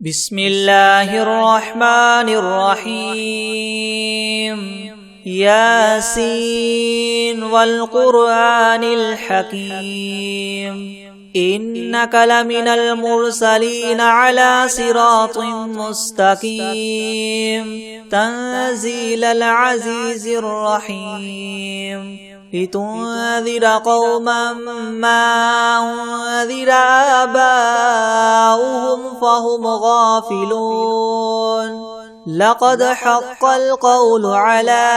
بسم الله الرحمن الرحيم ياسين والقرآن الحكيم إنك لمن المرسلين على صراط مستقيم تنزيل العزيز الرحيم لتنذر قوما ما أنذر آباؤهم فهم غافلون لقد حق القول على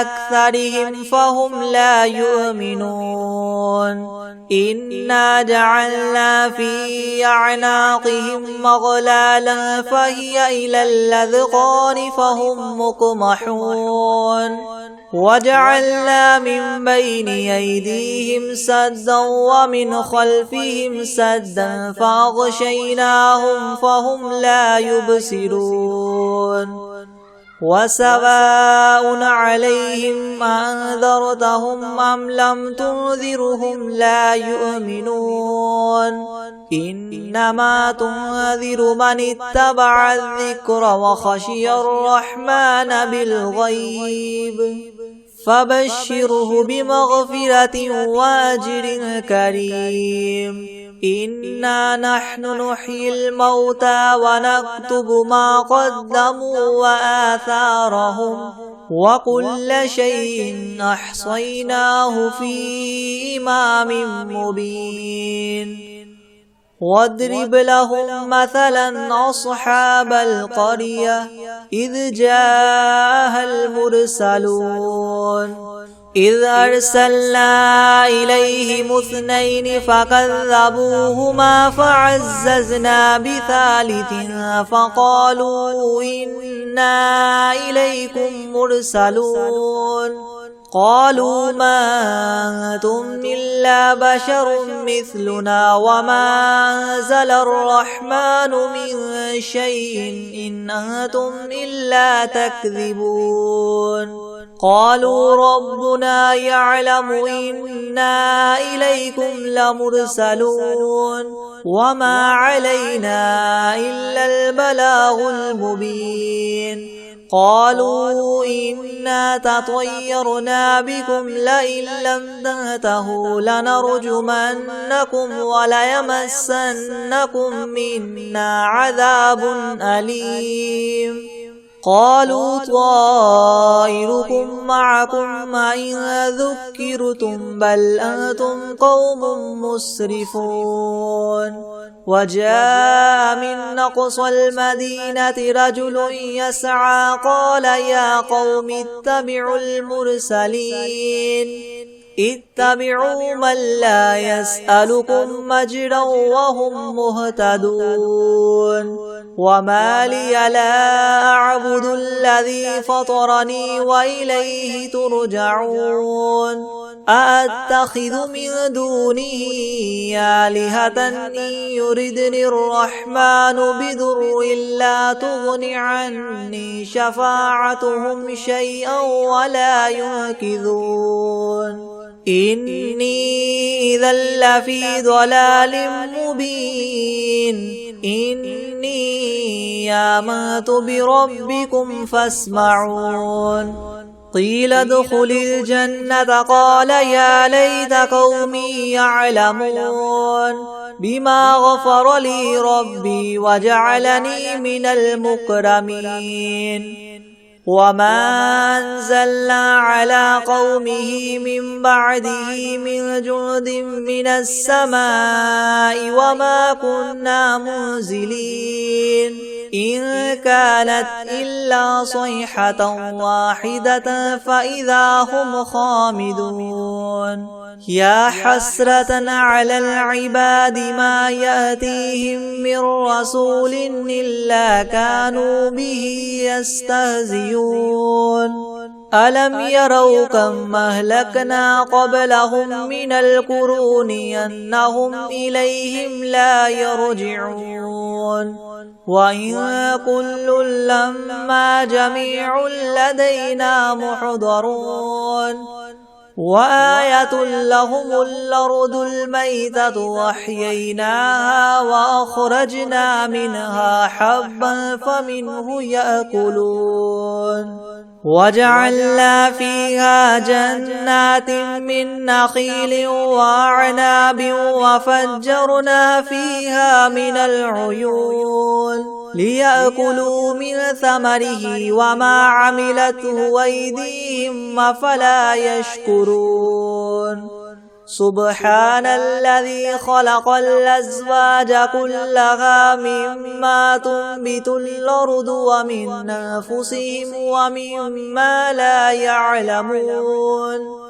أكثرهم فهم لا يؤمنون إنا جعلنا في أعناقهم مغلالا فهي إلى الأذقان فهم مقمحون وجعلنا من بين أيديهم سدا ومن خلفهم سدا فأغشيناهم فهم لا يبصرون وسواء عليهم أنذرتهم أم لم تنذرهم لا يؤمنون إنما تنذر من اتبع الذكر وخشي الرحمن بالغيب فبشره بمغفرة وأجر كريم إنا نحن نحيي الموتى ونكتب ما قدموا وآثارهم وكل شيء أحصيناه في إمام مبين واضرب لهم مثلا أصحاب القرية إذ جاءها المرسلون إذ أرسلنا إليهم اثنين فكذبوهما فعززنا بثالث فقالوا إنا إليكم مرسلون قالوا ما أنتم إلا بشر مثلنا وما أنزل الرحمن من شيء إن أنتم إلا تكذبون قالوا ربنا يعلم إنا إليكم لمرسلون وما علينا إلا البلاغ المبين قالوا إنا تطيرنا بكم لئن لم تنتهوا لنرجمنكم وليمسنكم منا عذاب أليم قالوا طائركم معكم إن ذكرتم بل أنتم قوم مسرفون وجاء من أقصى المدينة رجل يسعى قال يا قوم اتبعوا المرسلين اتبعوا من لا يسألكم مجرا وهم مهتدون وما لي لا أعبد الذي فطرني وإليه ترجعون أأتخذ من دونه آلهة إن يردني الرحمن بضر لا تغن عني شفاعتهم شيئا ولا ينقذون إني إذا لفي ضلال مبين إني آمنت بربكم فاسمعون قيل ادخل الجنة قال يا ليت قومي يعلمون بما غفر لي ربي وجعلني من المكرمين وما أنزلنا على قومه من بعده من جند من السماء وما كنا منزلين إن كانت إلا صيحة واحدة فإذا هم خامدون يا حسرة على العباد ما يأتيهم من رسول إلا كانوا به يستهزئون ألم يروا كم أهلكنا قبلهم من القرون أنهم إليهم لا يرجعون وإن كل لما جميع لدينا محضرون وآية لهم الأرض الميتة وأحييناها وأخرجنا منها حبا فمنه يأكلون وجعلنا فيها جنات من نخيل وأعناب وفجرنا فيها من العيون ليأكلوا من ثمره وما عملته أيديهم أفلا يشكرون سبحان الذي خلق الأزواج كلها مما تنبت الأرض ومن أنفسهم ومما لا يعلمون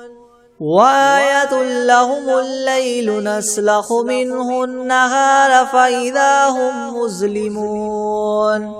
وآية لهم الليل نسلخ منه النهار فإذا هم مظلمون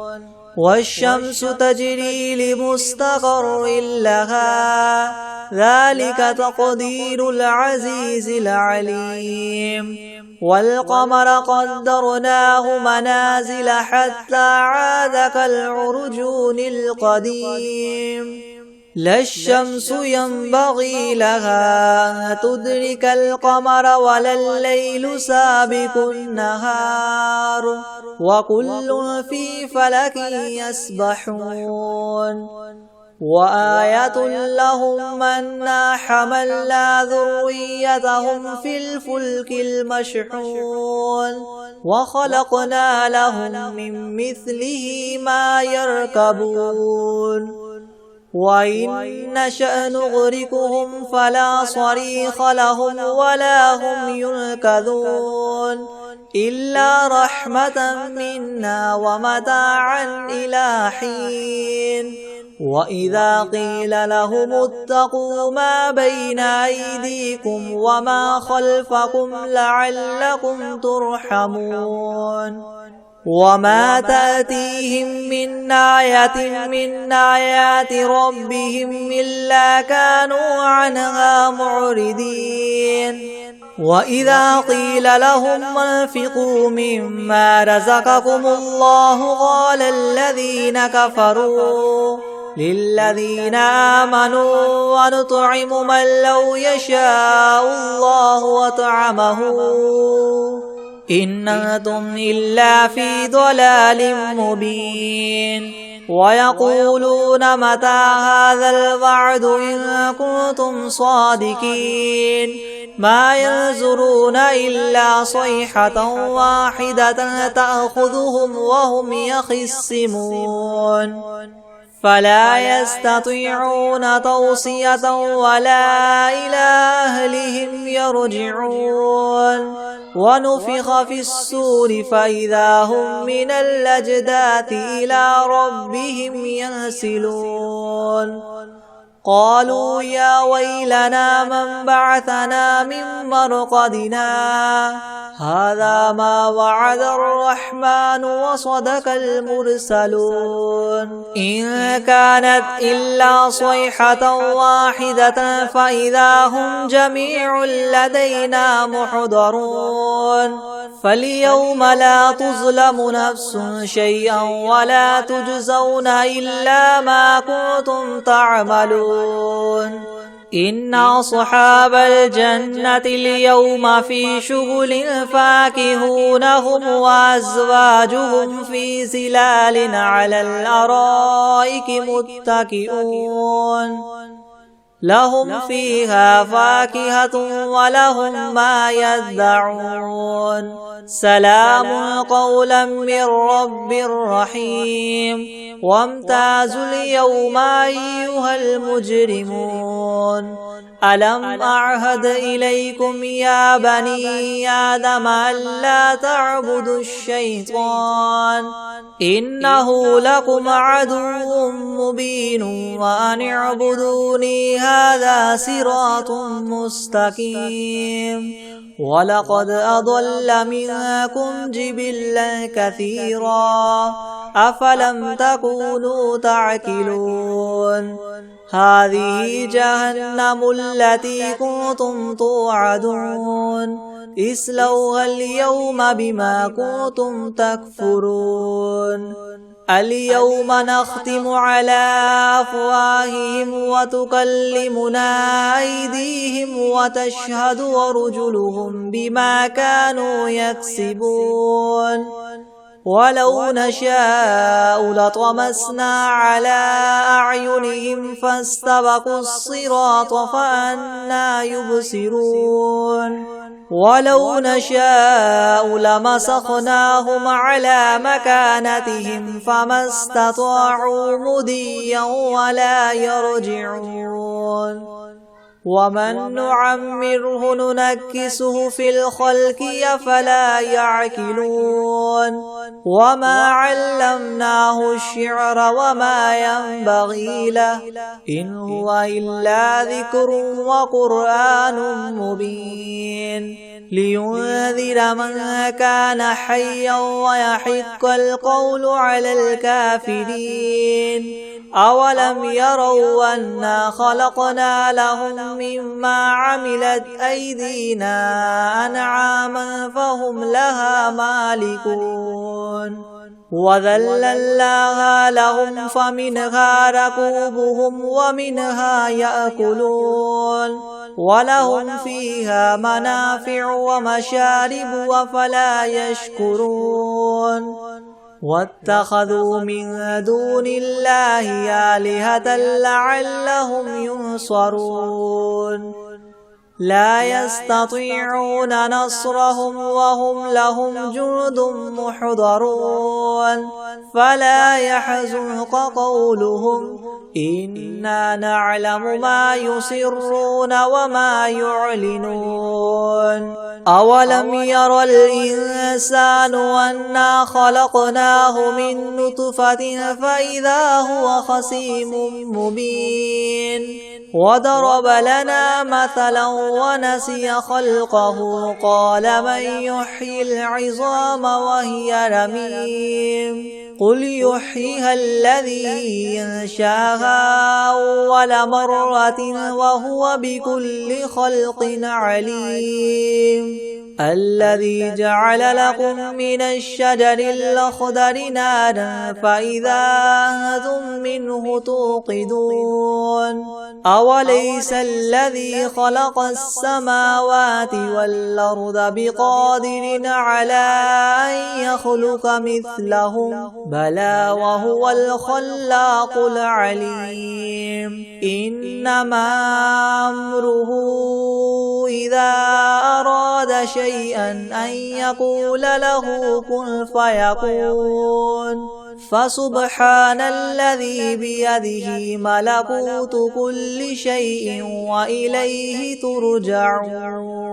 والشمس تجري لمستقر لها ذلك تقدير العزيز العليم والقمر قدرناه منازل حتى عاد كالعرجون القديم لا الشمس ينبغي لها أن تدرك القمر ولا الليل سابق النهار وكل في فلك يسبحون وآية لهم أنا حملنا ذريتهم في الفلك المشحون وخلقنا لهم من مثله ما يركبون وإن نشأ نغرقهم فلا صريخ لهم ولا هم ينقذون إلا رحمة منا ومتاعا إلى حين وإذا قيل لهم اتقوا ما بين أيديكم وما خلفكم لعلكم ترحمون وما تأتيهم من آية من آيات ربهم إلا كانوا عنها معرضين وإذا قيل لهم انفقوا مما رزقكم الله قال الذين كفروا للذين آمنوا ونطعم من لو يشاء الله أطعمه إن أنتم إلا في ضلال مبين ويقولون متى هذا الوعد إن كنتم صادقين ما ينظرون إلا صيحة واحدة تأخذهم وهم يخصمون فلا يستطيعون توصية ولا إلى أهلهم يرجعون ونفخ في الصور فإذا هم من الأجداث إلى ربهم ينسلون قالوا يا ويلنا من بعثنا من مرقدنا هذا ما وعد الرحمن وصدق المرسلون إن كانت إلا صيحة واحدة فإذا هم جميع لدينا محضرون فاليوم لا تظلم نفس شيئا ولا تجزون إلا ما كنتم تعملون إن أصحاب الجنة اليوم في شغل فاكهون هم وأزواجهم في ظلال على الأرائك متكئون لهم فيها فاكهة ولهم ما يدعون سلام قولا من رب رحيم وامتازوا اليوم أيها المجرمون ألم أعهد إليكم يا بني آدم ألا تعبدوا الشيطان إنه لكم عدو مبين وأن اعبدوني هذا صراط مستقيم ولقد أضل منكم جبلا كثيرا أفلم تكونوا تعقلون هذه جهنم التي كنتم توعدون اصلوها اليوم بما كنتم تكفرون اليوم نختم على أفواههم وتكلمنا أيديهم وتشهد أرجلهم بما كانوا يكسبون ولو نشاء لطمسنا على أعينهم فاستبقوا الصراط فأنى يبصرون ولو نشاء لمسخناهم على مكانتهم فما استطاعوا مضيا ولا يرجعون ومن نعمره ننكسه في الخلق أفلا يعقلون وما علمناه الشعر وما ينبغي له إن هو إلا ذكر وقرآن مبين لينذر من كان حيا ويحق القول على الكافرين أولم يروا أنا خلقنا لهم مما عملت أيدينا أنعاما فهم لها مالكون وذللناها لهم فمنها ركوبهم ومنها يأكلون ولهم فيها منافع ومشارب أفلا يشكرون واتخذوا من دون الله آلهة لعلهم ينصرون لا يستطيعون نصرهم وهم لهم جند محضرون فلا يحزنك قولهم إنا نعلم ما يسرون وما يعلنون أولم ير الإنسان أنا خلقناه من نطفة فإذا هو خصيم مبين وضرب لنا مثلا ونسي خلقه قال من يحيي العظام وهي رميم قل يحييها الذي ينشاها أول مرة وهو بكل خلق عليم الذي جعل لكم من الشجر الأخضر نارا فإذا أنتم منه توقدون أوليس الذي خلق السماوات والأرض بقادر على أن يخلق مثلهم بلى وهو الخلاق العليم إنما أمره إذا أراد شيئا أن يقول له كن فيكون فسبحان الذي بيده ملكوت كل شيء وإليه ترجعون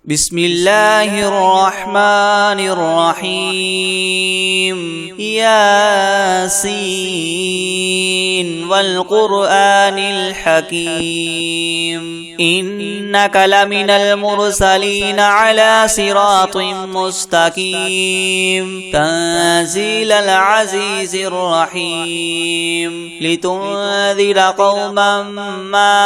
بسم الله الرحمن الرحيم ياسين والقرآن الحكيم إنك لمن المرسلين على صراط مستقيم تنزيل العزيز الرحيم لتنذر قوما ما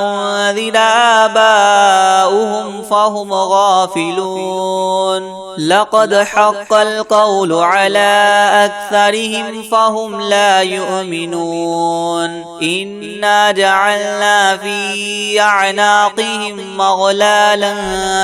أنذر آباؤهم فهم غافلون لقد حق القول على أكثرهم فهم لا يؤمنون إنا جعلنا في أعناقهم مغلالا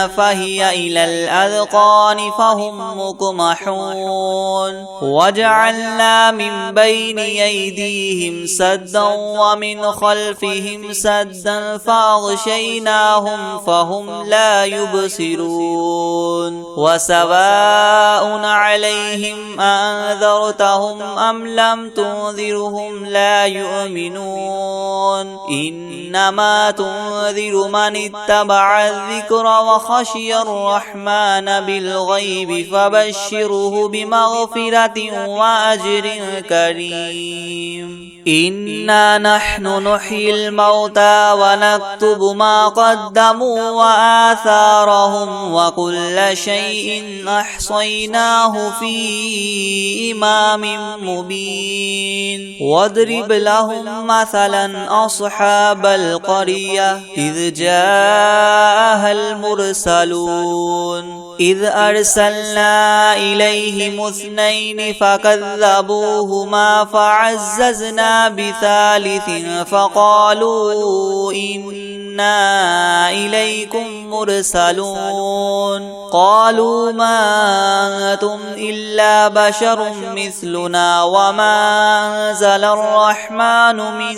فهي إلى الأذقان فهم مقمحون وجعلنا من بين أيديهم سدا ومن خلفهم سدا فأغشيناهم فهم لا يبصرون وسواء عليهم أنذرتهم أم لم تنذرهم لا يؤمنون إنما تنذر من اتبع الذكر وخشي الرحمن بالغيب فبشره بمغفرة وأجر كريم إنا نحن نحيي الموتى ونكتب ما قدموا وآثارهم أعمارهم وكل شيء أحصيناه في إمام مبين واضرب لهم مثلا أصحاب القرية إذ جاءها المرسلون إذ أرسلنا إليهم 2 فكذبوهما فعززنا بثالث فقالوا إنا إليكم مرسلون قالوا ما أنتم إلا بشر مثلنا وما أنزل الرحمن من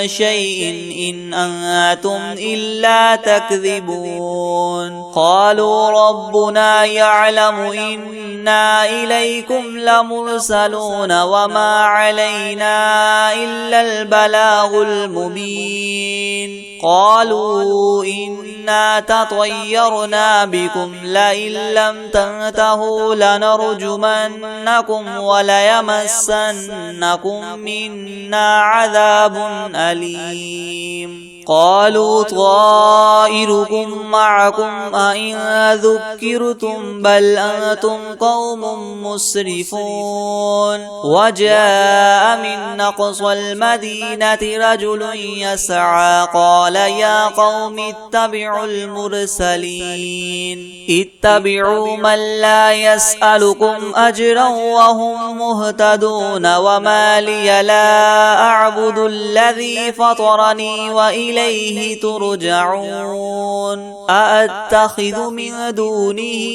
شيء إن أنتم إلا تكذبون قالوا ربنا يعلم إنا إليكم لمرسلون وما علينا إلا البلاغ المبين قالوا إنا تطيرنا بكم لئن لم تنتهوا لنرجمنكم وليمسنكم منا عذاب أليم قالوا طائركم معكم أئن ذكرتم بل أنتم قوم مسرفون وجاء من أقصى المدينة رجل يسعى قال يا قوم اتبعوا المرسلين اتبعوا من لا يسألكم أجرا وهم مهتدون وما لي لا أعبد الذي فطرني وإليه ترجعون أأتخذ من دونه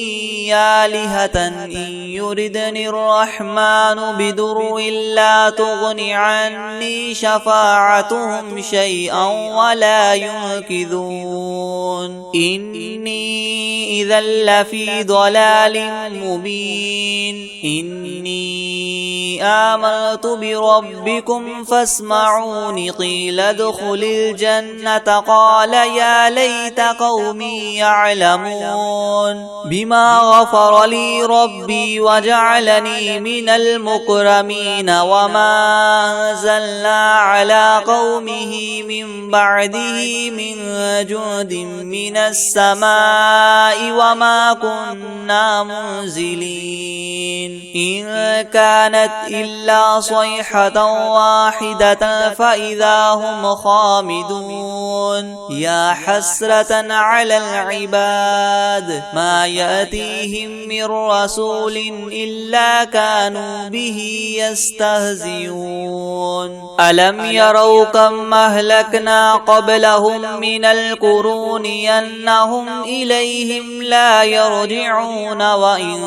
آلهة إن يردني الرحمن بدر لا تغن عني شفاعتهم شيئا ولا ينقذون إني إذا لفي ضلال مبين إني آمنت بربكم فاسمعون قيل ادخل الجنة قال يا ليت قومي يعلمون بما غفر لي ربي وجعلني من المكرمين وما أنزلنا على قومه من بعده من جند من السماء وما كنا منزلين إن كانت إلا صيحة واحدة فإذا هم خامدون يا حسرة على العباد ما يأتيهم من رسول إلا كانوا به يستهزئون ألم يروا كم أهلكنا قبلهم من القرون أنهم إليهم لا يرجعون وإن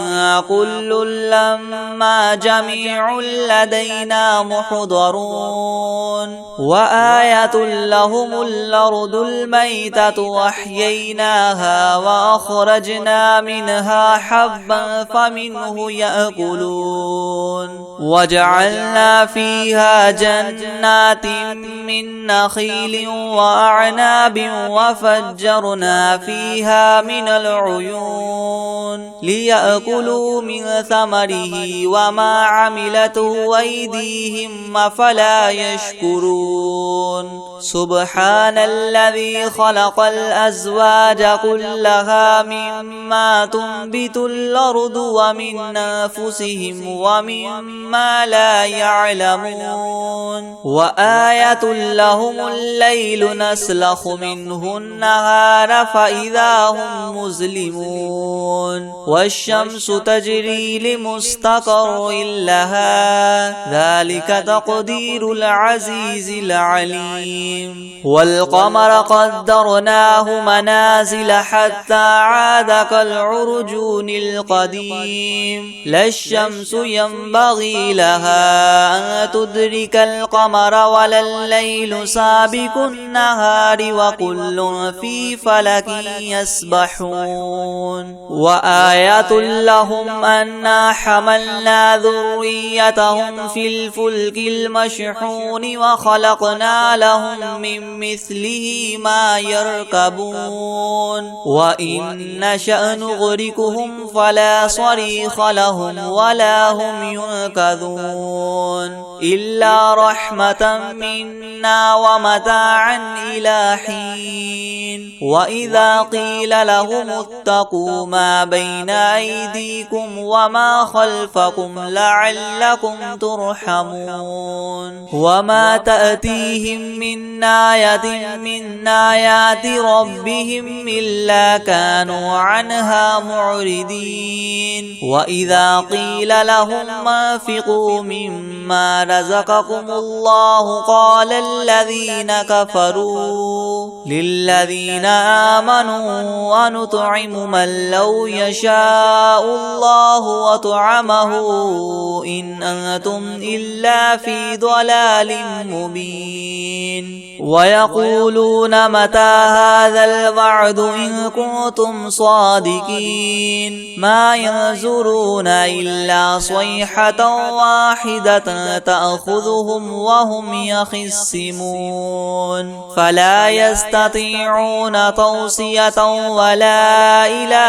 كل لما جميع لدينا محضرون وآية لهم الأرض الميتة وأحييناها وأخرجنا منها حبا فمنه يأكلون وجعلنا فيها جنات من نخيل وأعناب وفجرنا فيها من العيون ليأكلوا من ثمره وما عملته أيديهم أفلا يشكرون سبحان الذي خلق الأزواج كلها مما تنبت الأرض ومن أنفسهم ومما لا يعلمون وآية لهم الليل نسلخ منه النهار فإذا هم مظلمون والشمس تجري لمستقر لها ذلك تقدير العزيز العليم والقمر قدرناه منازل حتى عاد كالعرجون القديم لا الشمس ينبغي لها أن تدرك القمر ولا الليل سابق النهار وكل في فلك يسبحون وآية لهم أنا حملنا ذريتهم في الفلك المشحون وخلقنا لهم من مثله ما يركبون وإن نشأ نغرقهم فلا صريخ لهم ولا هم ينقذون إلا رحمة منا ومتاعا إلى حين وإذا قيل لهم اتقوا ما بين أيديكم وما خلفكم لعلكم ترحمون وما تأتيهم من آية من آيات ربهم إلا كانوا عنها معرضين وإذا قيل لهم انفقوا مما رزقكم الله قال الذين كفروا للذين آمنوا أنطعم من لو يشاء الله وطعمه إن أنتم إلا في ضلال مبين ويقولون متى هذا الوعد إن كنتم صادقين ما ينظرون إلا صيحة واحدة تأخذهم وهم يخصمون فلا يستطيعون توصية ولا إلى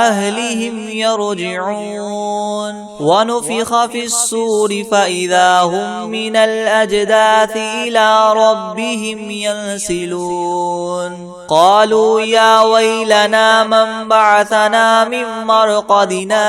أهلهم يرجعون ونفخ في الصور فإذا هم من الأجداث إلى ربهم ينسلون قالوا يا ويلنا من بعثنا من مرقدنا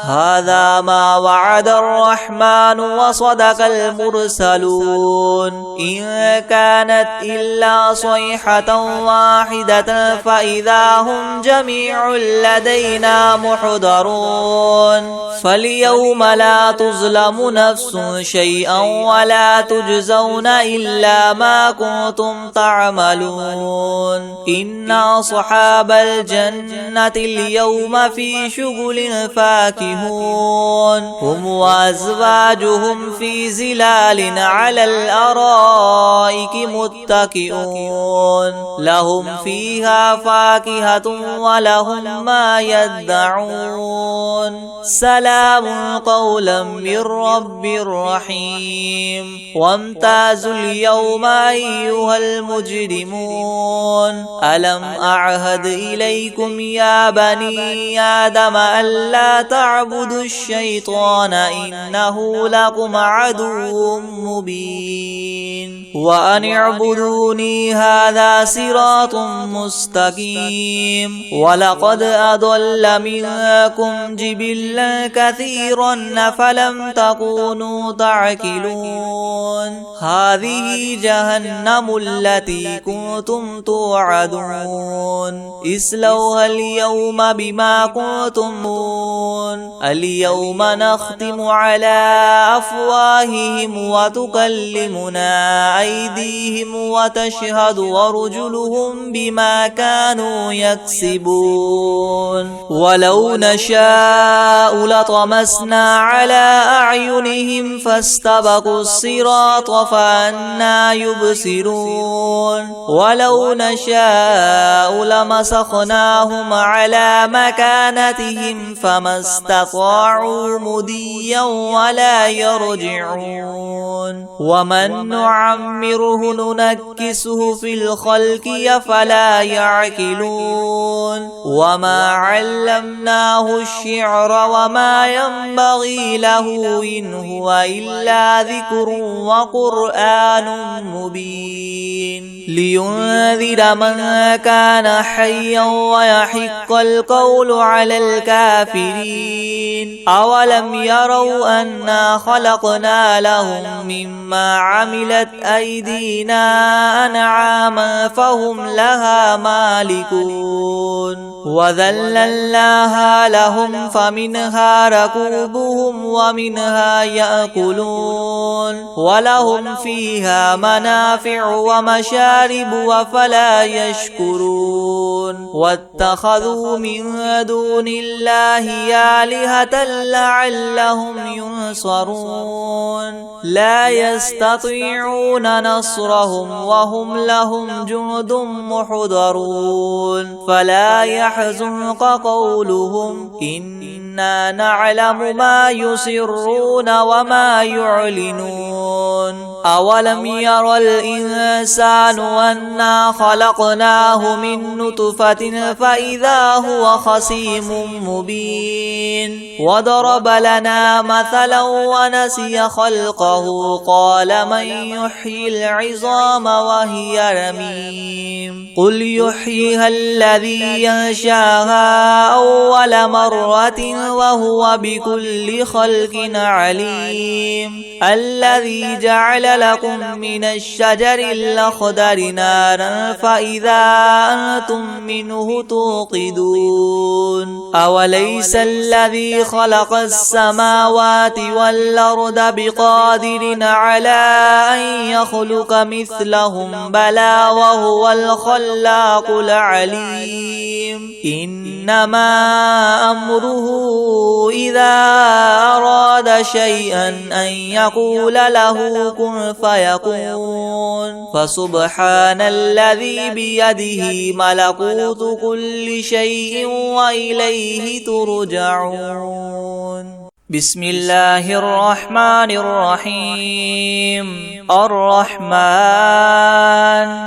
هذا ما وعد الرحمن وصدق المرسلون إن كانت إلا صيحة واحدة فإذا هم جميع لدينا محضرون فاليوم لا تظلم نفس شيئا ولا تجزون إلا ما كنتم تعملون إن أصحاب الجنة اليوم في شغل فاكهون هم وأزواجهم في زلال على الأرائك متكئون لهم فيها فاكهة ولهم ما يدعون سلام قولا من رب رحيم وامتازوا اليوم أيها المجرمون ألم أعهد إليكم يا بني آدم ألا تعبدوا الشيطان إنه لكم عدو مبين وأن اعبدوني هذا صراط مستقيم ولقد أضل منكم جبلا كثيرا فلم تكونوا تعقلون هذه جهنم التي كنتم توعدون اصلوها اليوم بما كنتم اليوم نختم على أفواههم وتكلمنا أيديهم وتشهد أرجلهم بما كانوا يكسبون ولو نشاء لطمسنا على أعينهم فاستبقوا الصراط فأنى يبصرون ولو نشاء لمسخناهم على مكانتهم فما استطاعوا مديا ولا يرجعون ومن نعمره ننكسه في الخلق فلا يعقلون وما علمناه الشعر وما ينبغي له إن هو إلا ذكر وقرآن مبين لينذر من كان حيا ويحق القول على الكافرين أولم يروا أنا خلقنا لهم مما عملت أيدينا أنعاما فهم لها مالكون وذللناها لهم فمنها ركوبهم ومنها يأكلون ولهم فيها منافع ومشارب وفلا يشكرون واتخذوا من دون الله آلهة لعلهم ينصرون لا يستطيعون نصرهم وهم لهم جند محضرون فلا يحزنك قولهم إنا نعلم ما يسرون وما يعلنون أولم ير الإنسان أنا خلقناه من نطفة فإذا هو خصيم مبين وضرب لنا مثلا ونسي خلقه قال من يحيي العظام وهي رميم قل يحييها الذي ينشاها أول مرة وهو بكل خلق عليم الذي جعل لكم من الشجر الأخضر نارا فإذا أنتم منه توقدون أوليس الذي خلق السماوات والأرض بقادر على أن يخلق مثلهم بلى وهو الخلاق العليم إنما أمره إذا أراد شيئا أن يقول له كن فيكون فسبحان الذي بيده ملكوت كل شيء وإليه ترجعون بسم الله الرحمن الرحيم الرحمن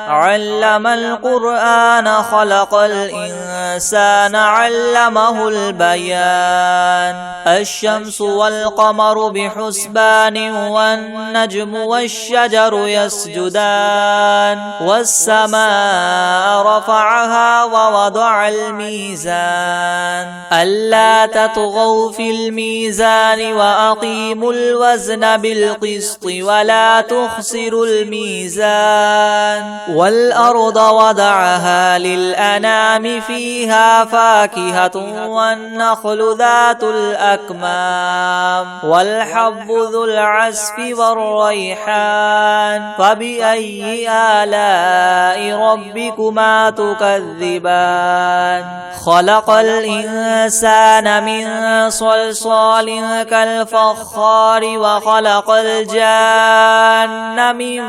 علم القرآن خلق الإنسان علمه البيان الشمس والقمر بحسبان والنجم والشجر يسجدان والسماء رفعها ووضع الميزان ألا تطغوا في الميزان وأقيموا الوزن بالقسط ولا تخسروا الميزان والأرض وضعها للأنام فيها فاكهة والنخل ذات الأكمام والحب ذو العصف والريحان فبأي آلاء ربكما تكذبان خلق الإنسان من صلصال كالفخار وخلق الجان من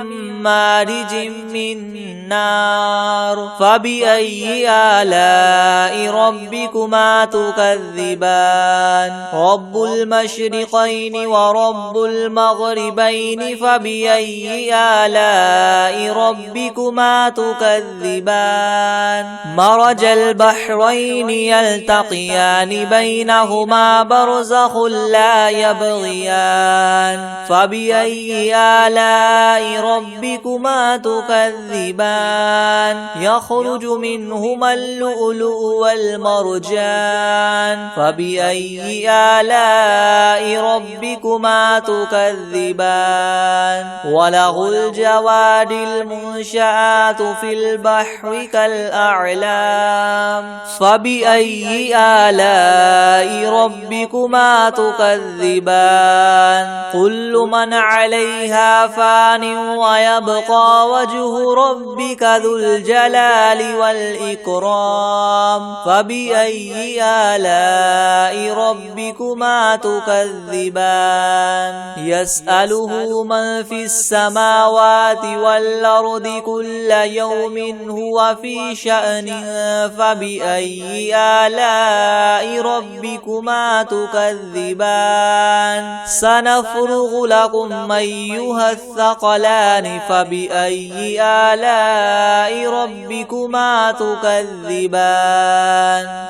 مارج من نار فبأي آلاء ربكما تكذبان رب المشرقين ورب المغربين فبأي آلاء ربكما تكذبان مرج البحرين يلتقيان بينهما برزخ لا يبغيان فبأي آلاء ربكما تكذبان يخرج منهما اللؤلؤ والمرجان فبأي آلاء ربكما تكذبان وله الجواد المنشآت في البحر كالأعلام فبأي آلاء ربكما تكذبان كل من عليها فان ويبقى وجه ربك ذو الجلال والإكرام فبأي آلاء ربكما تكذبان يسأله من في السماوات والأرض كل يوم هو في شأن فبأي آلاء ربكما تكذبان سنفرغ لكم أيها الثقلان فبأي آلاء ربكما تكذبان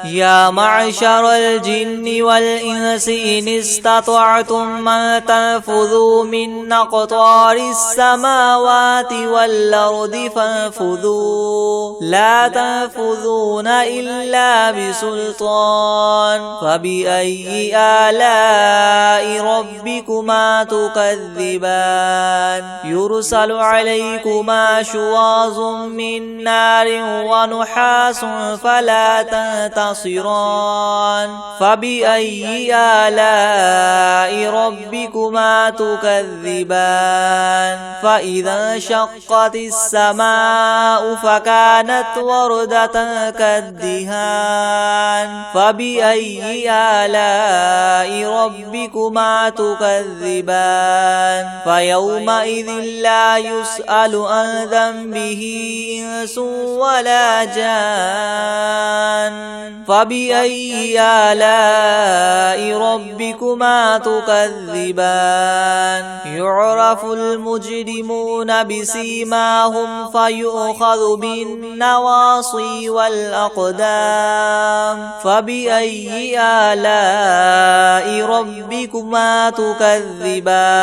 يا معشر الجن والإنس إن استطعتم أن تنفذوا من أقطار السماوات والأرض فانفذوا لا تنفذون إلا بسلطان فبأي آلاء ربكما تكذبان يرسل عليكما شواظ من نار ونحاس فلا تنتصران فبأي آلاء ربكما تكذبان فإذا انشقت السماء فكانت وردة كالدهان فبأي آلاء ربكما تكذبان فيومئذ لا يسأل عن ذنبه إنس ولا جان فبأي آلاء ربكما تكذبان يعرف المجرمون بسيماهم فيؤخذ بالنواصي والأقدام فبأي آلاء ربكما تكذبان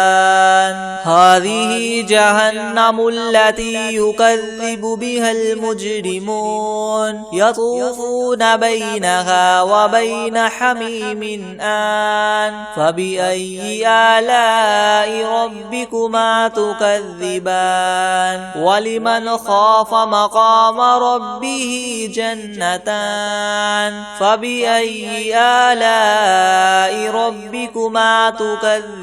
هذه جهنم التي يكذب بها المجرمون يطوفون بينها وبين حميم آن فبأي آلاء ربكما تكذبان ولمن خاف مقام ربه جنتان فبأي آلاء ربكما تكذبان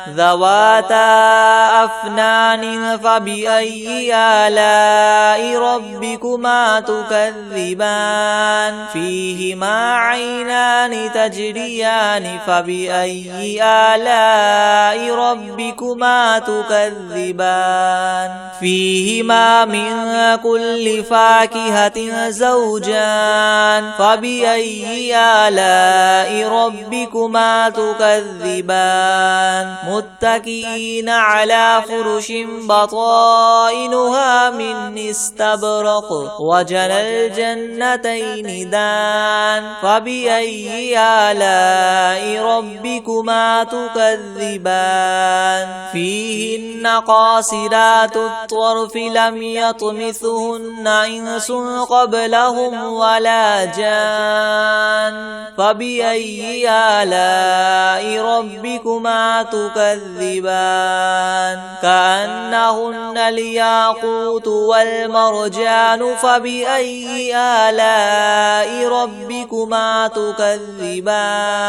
ذواتا أفنان فبأي آلاء ربكما تكذبان فيهما عينان تجريان فبأي آلاء ربكما تكذبان فيهما من كل فاكهة زوجان فبأي آلاء ربكما تكذبان متكئين على فرش بطائنها من استبرق وجنى الجنتين دان فبأي آلاء ربكما تكذبان فيهن قاصرات الطرف لم يطمثهن إنس قبلهم ولا جان فبأي آلاء ربكما تكذبان كأنهن الياقوت والمرجان فبأي آلاء ربكما تكذبان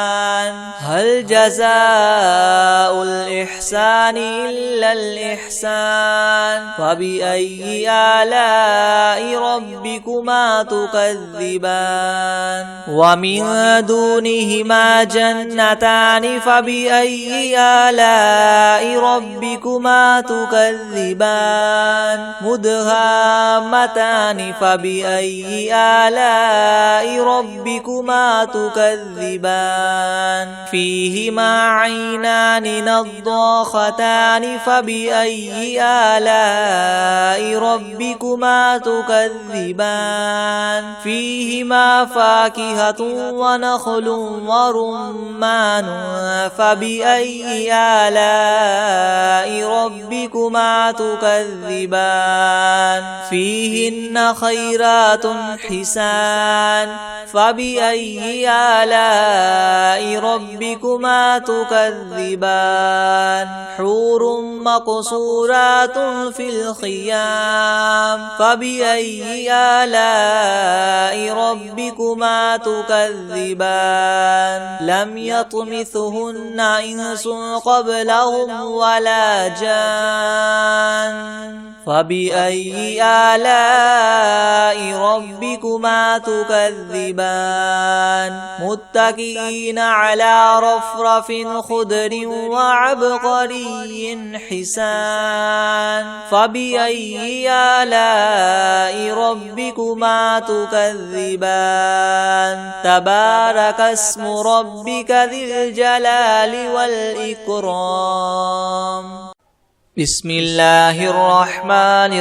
هل جزاء الإحسان إلا الإحسان فبأي آلاء ربكما تكذبان ومن دونهما جنتان فبأي آلاء ربكما تكذبان مدهامتان فبأي آلاء ربكما تكذبان فيهما عينان نضاختان فبأي آلاء ربكما تكذبان فيهما فاكهة ونخل ورمان فبأي آلاء ربكما تكذبان فيهن خيرات حسان فبأي آلاء ربكما تكذبان حور مقصورات في الخيام فبأي آلاء ربكما تكذبان لم يطمثهن إنس قبلهم ولا جان فبأي آلاء ربكما تكذبان متكئين على رفرف خضر وعبقري حسان فبأي آلاء ربكما تكذبان تبارك اسم ربك ذي الجلال والإكرام بسم الله الرحمن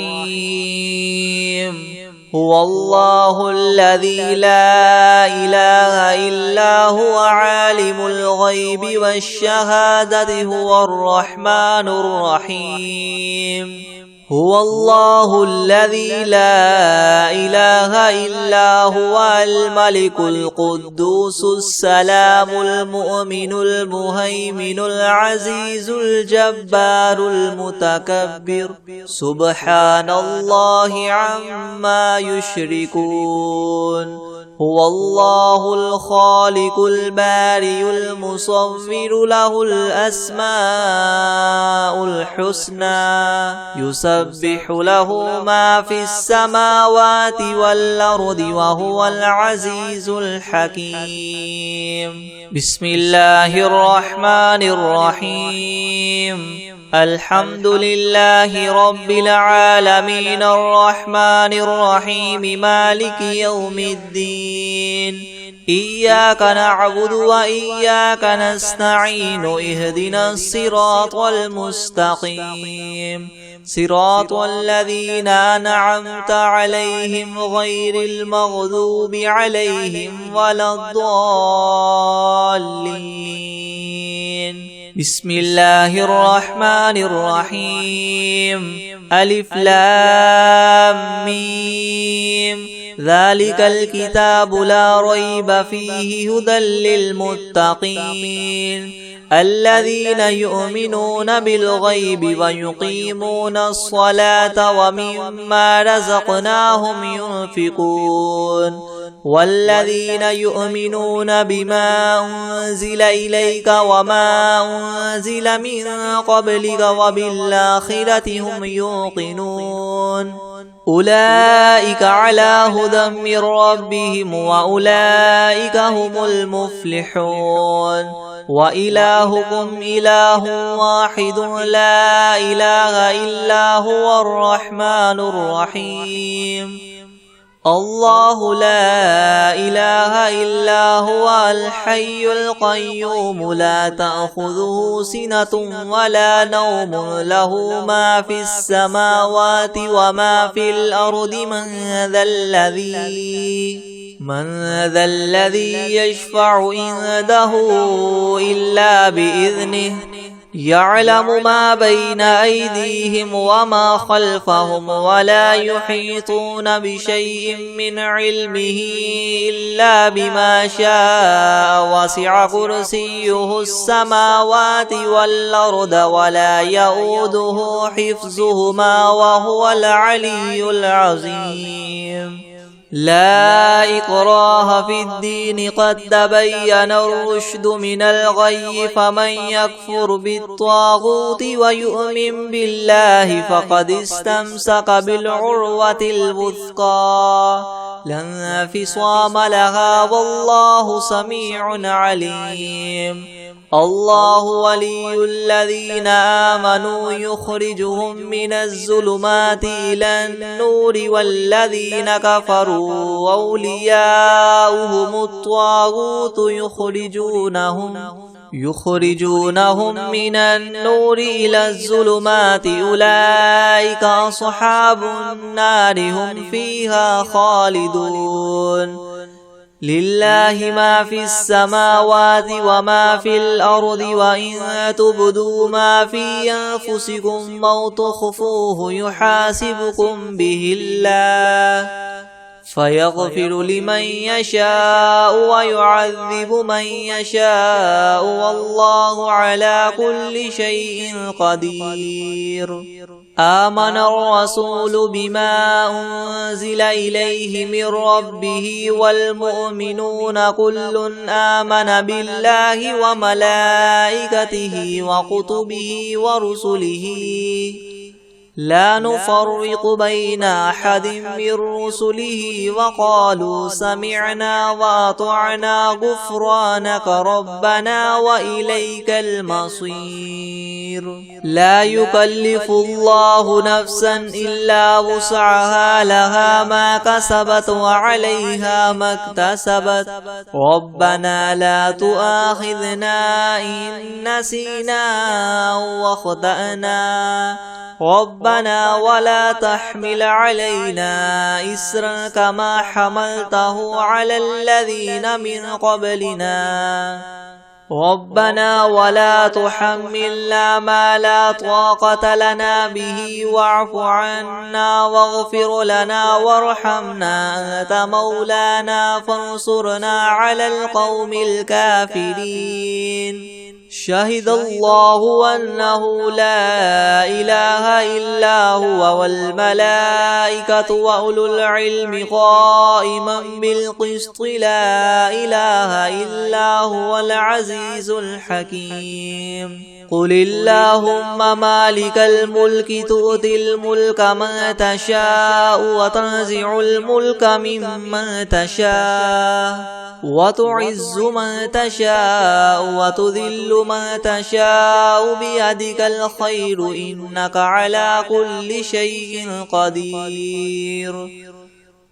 الرحيم هو الله الذي لا إله إلا هو عالم الغيب والشهادة هو الرحمن الرحيم هو الله الذي لا إله إلا هو الملك القدوس السلام المؤمن المهيمن العزيز الجبار المتكبر سبحان الله عما يشركون هو الله الخالق البارئ المصور له الأسماء الحسنى يسبح له ما في السماوات والأرض وهو العزيز الحكيم. بسم الله الرحمن الرحيم. الحمد لله رب العالمين الرحمن الرحيم مالك يوم الدين. إياك نعبد وإياك نستعين اهدنا الصراط المستقيم صراط الذين أنعمت عليهم غير المغضوب عليهم ولا الضالين. بسم الله الرحمن الرحيم. ألف لام ميم. ذلك الكتاب لا ريب فيه هدى للمتقين الذين يؤمنون بالغيب ويقيمون الصلاة ومما رزقناهم ينفقون والذين يؤمنون بما أنزل إليك وما أنزل من قبلك وبالآخرة هم يوقنون أولئك على هدى من ربهم وأولئك هم المفلحون. وإلهكم إله واحد لا إله إلا هو الرحمن الرحيم. الله لا إله إلا هو الحي القيوم لا تأخذه سنة ولا نوم له ما في السماوات وما في الأرض من ذا الذي يشفع عنده إلا بإذنه يعلم ما بين أيديهم وما خلفهم ولا يحيطون بشيء من علمه إلا بما شاء وسع كرسيه السماوات والأرض ولا يؤوده حفظهما وهو العلي العظيم. لا إكراه في الدين قد تبين الرشد من الغي فمن يكفر بالطاغوت ويؤمن بالله فقد استمسك بالعروة الوثقى لا انفصام لها والله سميع عليم. الله ولي الذين آمنوا يخرجهم من الظلمات إلى النور والذين كفروا أولياؤهم الطاغوت يخرجونهم من النور إلى الظلمات أولئك أصحاب النار هم فيها خالدون. لله ما في السماوات وما في الأرض وإن تبدوا ما في أنفسكم أو تخفوه يحاسبكم به الله فيغفر لمن يشاء ويعذب من يشاء والله على كل شيء قدير. آمن الرسول بما أنزل إليه من ربه والمؤمنون كل آمن بالله وملائكته وكتبه ورسله لا نفرق بين أحد من رسله وقالوا سمعنا وأطعنا غفرانك ربنا وإليك المصير. لا يكلف الله نفسا إلا وسعها لها ما كسبت وعليها ما اكتسبت ربنا لا تؤاخذنا إن نسينا أو أخطأنا ربنا ولا تحمل علينا إسرا كما حملته على الذين من قبلنا ربنا ولا تحملنا ما لا طاقة لنا به واعف عنا واغفر لنا وارحمنا أنت مولانا فانصرنا على القوم الكافرين. شهد الله أنه لا إله إلا هو والملائكة وأولو العلم قائما بالقسط لا إله إلا هو العزيز الحكيم قل اللهم مالك الملك تؤتي الملك من تشاء وتنزع الملك ممن تشاء وتعز من تشاء وتذل من تشاء بيدك الخير إنك على كل شيء قدير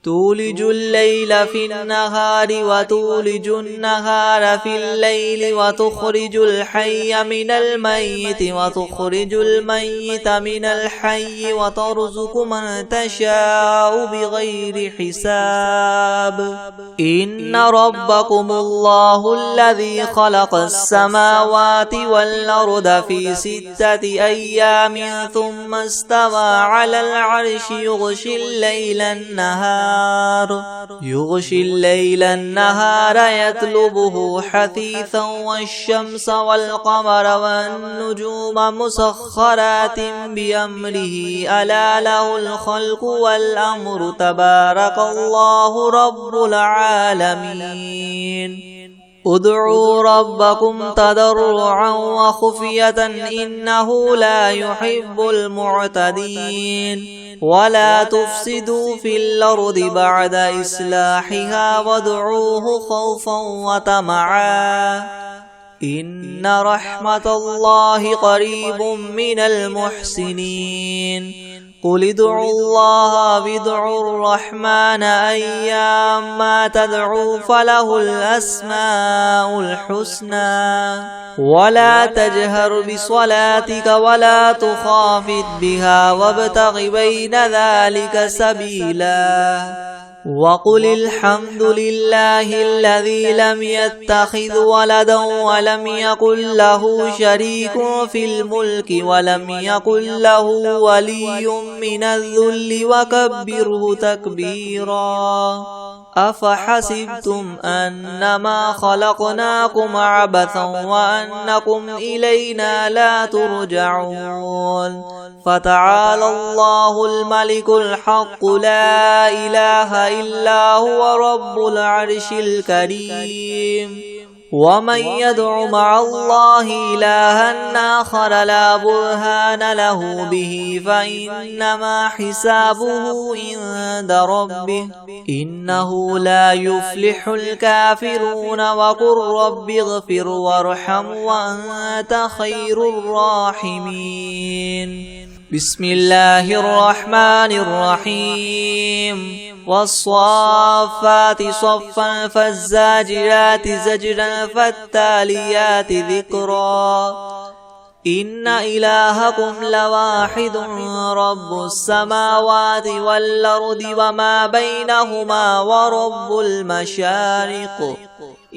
تولج الليل في النهار وتولج النهار في الليل وتخرج الحي من الميت وتخرج الميت من الحي وترزق من تشاء بغير حساب إن ربكم الله الذي خلق السماوات والأرض في 6 أيام ثم استوى على العرش يغشي الليل النهار يطلبه حثيثا والشمس والقمر والنجوم مسخرات بأمره ألا له الخلق والأمر تبارك الله رب العالمين ادعوا ربكم تضرعا وخفية إنه لا يحب المعتدين ولا تفسدوا في الأرض بعد إصلاحها وادعوه خوفا وطمعا إن رحمة الله قريب من المحسنين قل ادعوا الله وادعوا الرحمن أيما تدعوا فله الأسماء الحسنى ولا تجهر بصلاتك ولا تخافت بها وابتغ بين ذلك سبيلا وقل الحمد لله الذي لم يتخذ ولدا ولم يكن له شريك في الملك ولم يكن له ولي من الذل وكبره تكبيرا أفحسبتم أنما خلقناكم عبثا وأنكم إلينا لا ترجعون فتعالى الله الملك الحق لا إله إلا هو رب العرش الكريم ومن يدع مع الله إلها آخر لا برهان له به فإنما حسابه عند ربه إنه لا يفلح الكافرون وقل رب اغفر وارحم وأنت خير الراحمين بسم الله الرحمن الرحيم والصافات صفا فالزاجرات زجرا فالتاليات ذكرا إن إلهكم لواحد رب السماوات والأرض وما بينهما ورب المشارق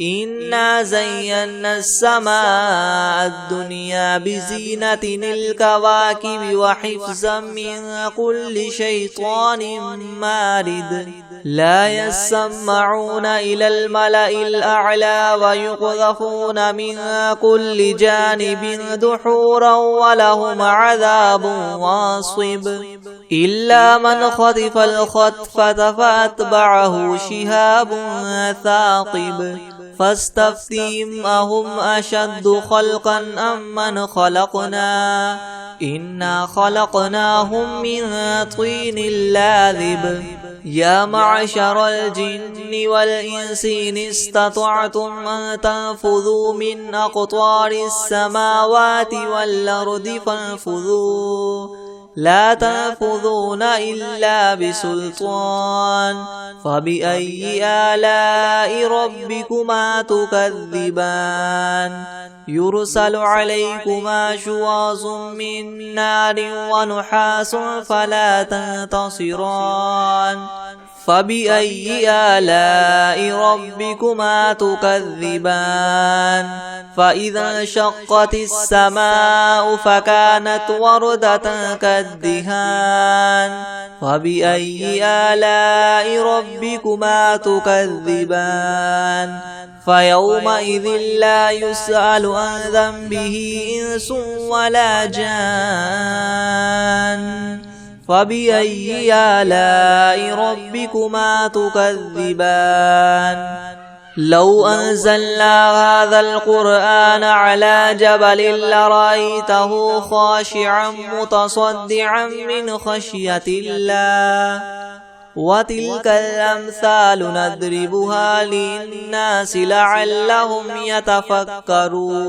إنا زينا السماء الدنيا بزينة الكواكب وحفظا من كل شيطان مارد لا يسمعون إلى الملأ الأعلى ويقذفون من كل جانب دحورا ولهم عذاب واصب إلا من خطف الخطفة فأتبعه شهاب ثاقب فاستفتهم أهم أشد خلقا أم من خلقنا إنا خلقناهم من طين لاذب يا معشر الجن والإنس إن استطعتم أن تنفذوا من أقطار السماوات والأرض فانفذوا لا تنفذون إلا بسلطان فبأي آلاء ربكما تكذبان يرسل عليكما شواظ من نار ونحاس فلا تنتصران فبأي آلاء ربكما تكذبان فإذا انشقت السماء فكانت وردة كالدهان فبأي آلاء ربكما تكذبان فيومئذ لا يسأل عن ذنبه إنس ولا جان فبأي آلاء ربكما تكذبان لو أنزلنا هذا القرآن على جبل لرأيته خاشعا متصدعا من خشية الله وتلك الأمثال نضربها للناس لعلهم يتفكرون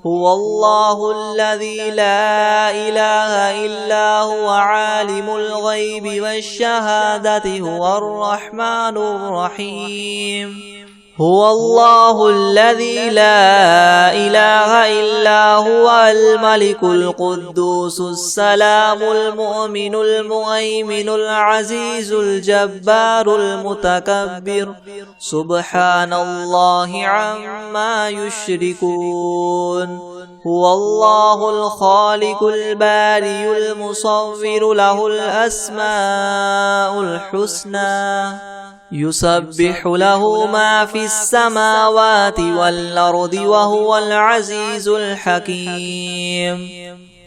هو الله الذي لا إله إلا هو عالم الغيب والشهادة هو الرحمن الرحيم هو الله الذي لا إله إلا هو الملك القدوس السلام المؤمن المهيمن العزيز الجبار المتكبر سبحان الله عما يشركون هو الله الخالق البارئ المصور له الأسماء الحسنى يسبح له ما في السماوات والأرض وهو العزيز الحكيم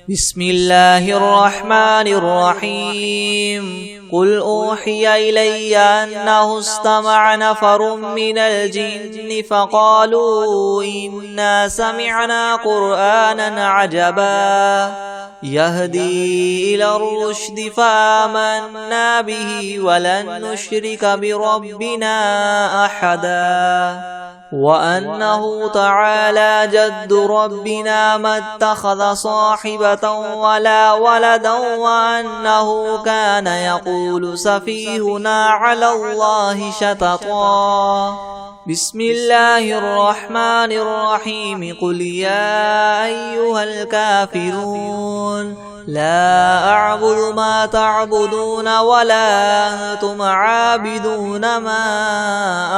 بسم الله الرحمن الرحيم قل أوحي إلي أنه استمع نفر من الجن فقالوا إنا سمعنا قرآنا عجبا يهدي إلى الرشد فآمنا به ولن نشرك بربنا أحدا وأنه تعالى جد ربنا ما اتخذ صاحبة ولا ولدا وأنه كان يقول سفيهنا على الله شططا بسم الله الرحمن الرحيم قل يا أيها الكافرون لا أعبد ما تعبدون ولا أنتم عابدون ما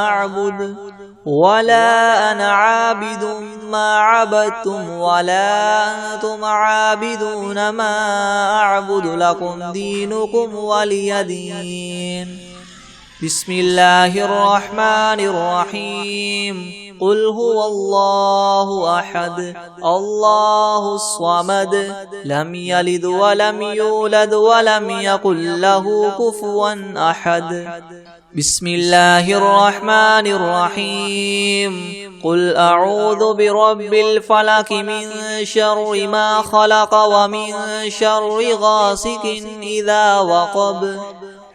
أعبد ولا أنا عابد ما عبدتم ولا أنتم عابدون ما أعبد لكم دينكم ولي دين بسم الله الرحمن الرحيم قل هو الله أحد الله الصمد لم يلد ولم يولد ولم يكن له كفوا أحد بسم الله الرحمن الرحيم قل أعوذ برب الفلك من شر ما خلق ومن شر غاسق إذا وقب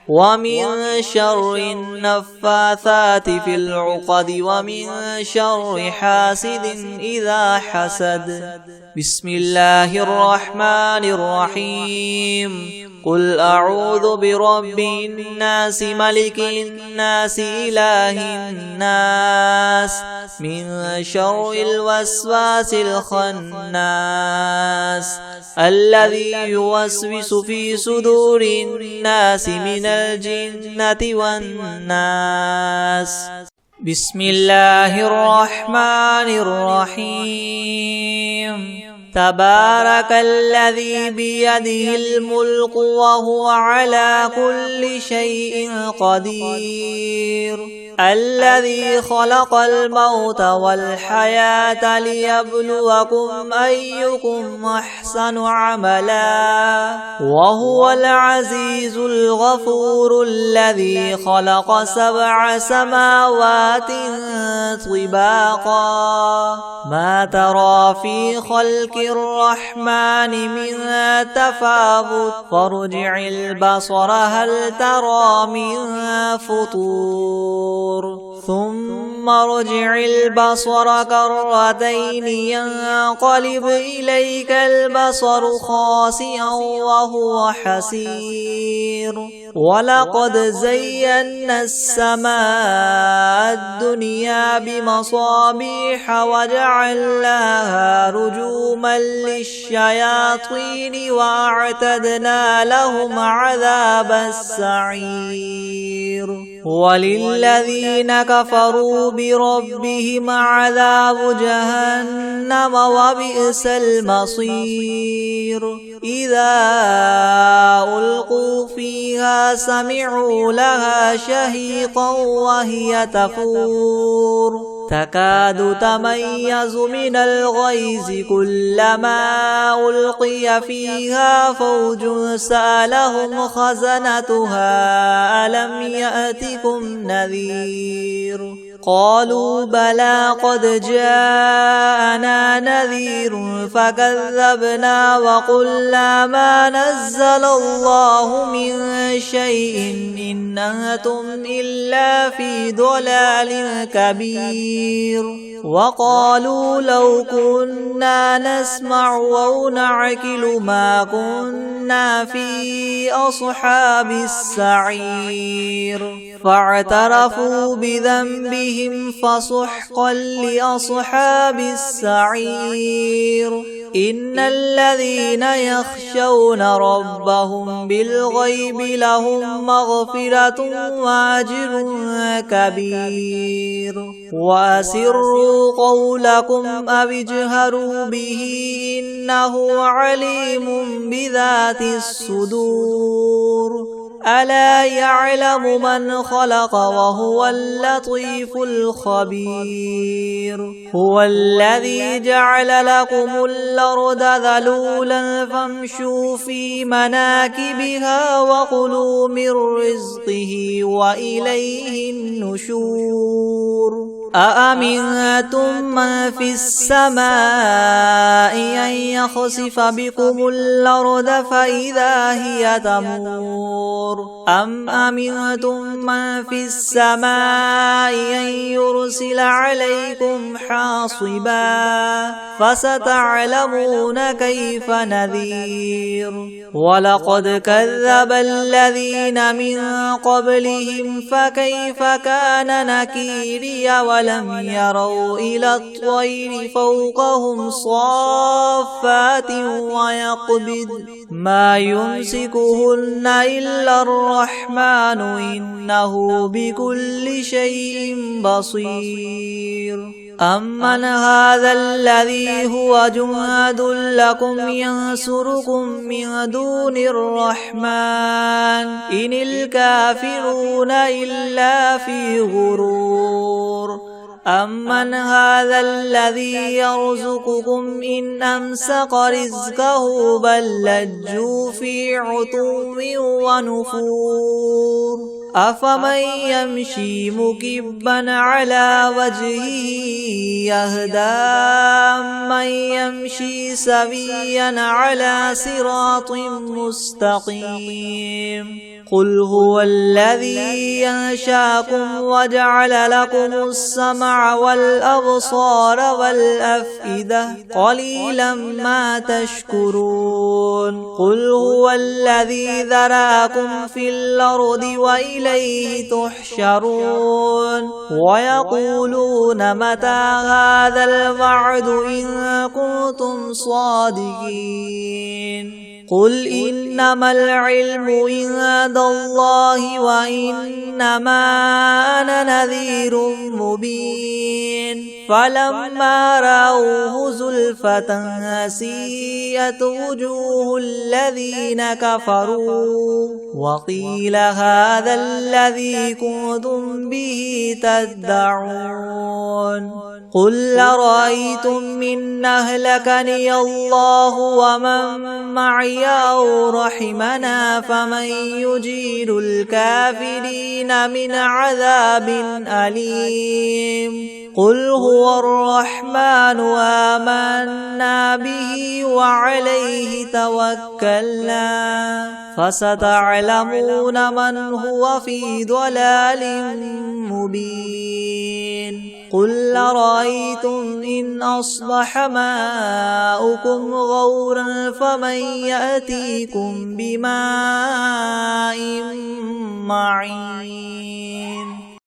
ومن شر النفاثات في العقد ومن شر حاسد إذا حسد بسم الله الرحمن الرحيم قل أعوذ برب الناس ملك الناس إله الناس من شر الوسواس الخناس الذي يوسوس في صدور الناس من الجنة والناس بسم الله الرحمن الرحيم تبارك الذي بيده الملك وهو على كل شيء قدير الذي خلق الموت والحياة ليبلوكم أيكم أحسن عملا وهو العزيز الغفور الذي خلق 7 سماوات طباقا ما ترى في خلق الرحمن من تفاوت فارجع البصر هل ترى من فطور ثم ارجع البصر كرتين ينقلب إليك البصر خاسئا وهو حسير ولقد زينا السماء الدنيا بمصابيح وجعلناها رجوما للشياطين وأعتدنا لهم عذاب السعير وللذين كفروا بربهم عذاب جهنم وبئس المصير إذا ألقوا فيها سمعوا لها شهيقا وهي تفور تكاد تميز من الغيظ كلما ألقي فيها فوج سألهم خزنتها ألم يأتكم نذير قالوا بلى قد جاءنا نذير فكذبنا وقلنا ما نزل الله من شيء إن أنتم إلا في ضلال كبير وقالوا لو كنا نسمع أو نعقل ما كنا في أصحاب السعير فاعترفوا بذنبهم فسحقا لأصحاب السعير إن الذين يخشون ربهم بالغيب لهم مغفرة وأجر كبير وأسروا قولكم أو اجهروا به إنه عليم بذات الصدور ألا يعلم من خلق وهو اللطيف الخبير هو الذي جعل لكم الأرض ذلولا فامشوا في مناكبها وكلوا من رزقه وإليه النشور أأمنتم من في السماء أن يخسف بكم الأرض فإذا هي تمور أم أمنتم من في السماء أن يرسل عليكم حاصبا فستعلمون كيف نذير ولقد كذب الذين من قبلهم فكيف كان نكيري ولم يروا إلى الطير فوقهم صافات ويقبض ما يمسكهن إلا الرحمن إنه بكل شيء بصير أمن هذا الذي هو جند لكم ينصركم من دون الرحمن إن الكافرون إلا في غرور أمن هذا الذي يرزقكم إن أمسك رزقه بل لجوا في عتو ونفور أفمن يمشي مكبا على وجهه يهدى من يمشي سويا على صراط مستقيم قل هو الذي ينشاكم وجعل لكم السمع والأبصار والأفئدة قليلا ما تشكرون قل هو الذي ذراكم في الأرض وإليه تحشرون ويقولون متى هذا الوعد إن كنتم صادقين قل إنما العلم عند الله وإنما أنا نذير مبين فلما رأوه زلفة سيئت وجوه الذين كفروا وقيل هذا الذي كنتم به تدعون قل أرأيتم إن أهلكني الله ومن معي أو رحمنا فمن يجير الكافرين من عذاب أليم قل هو الرحمن آمنا به وعليه توكلنا فستعلمون من هو في ضلال مبين قل أرأيتم إن أصبح ماؤكم غورا فمن يأتيكم بماء معين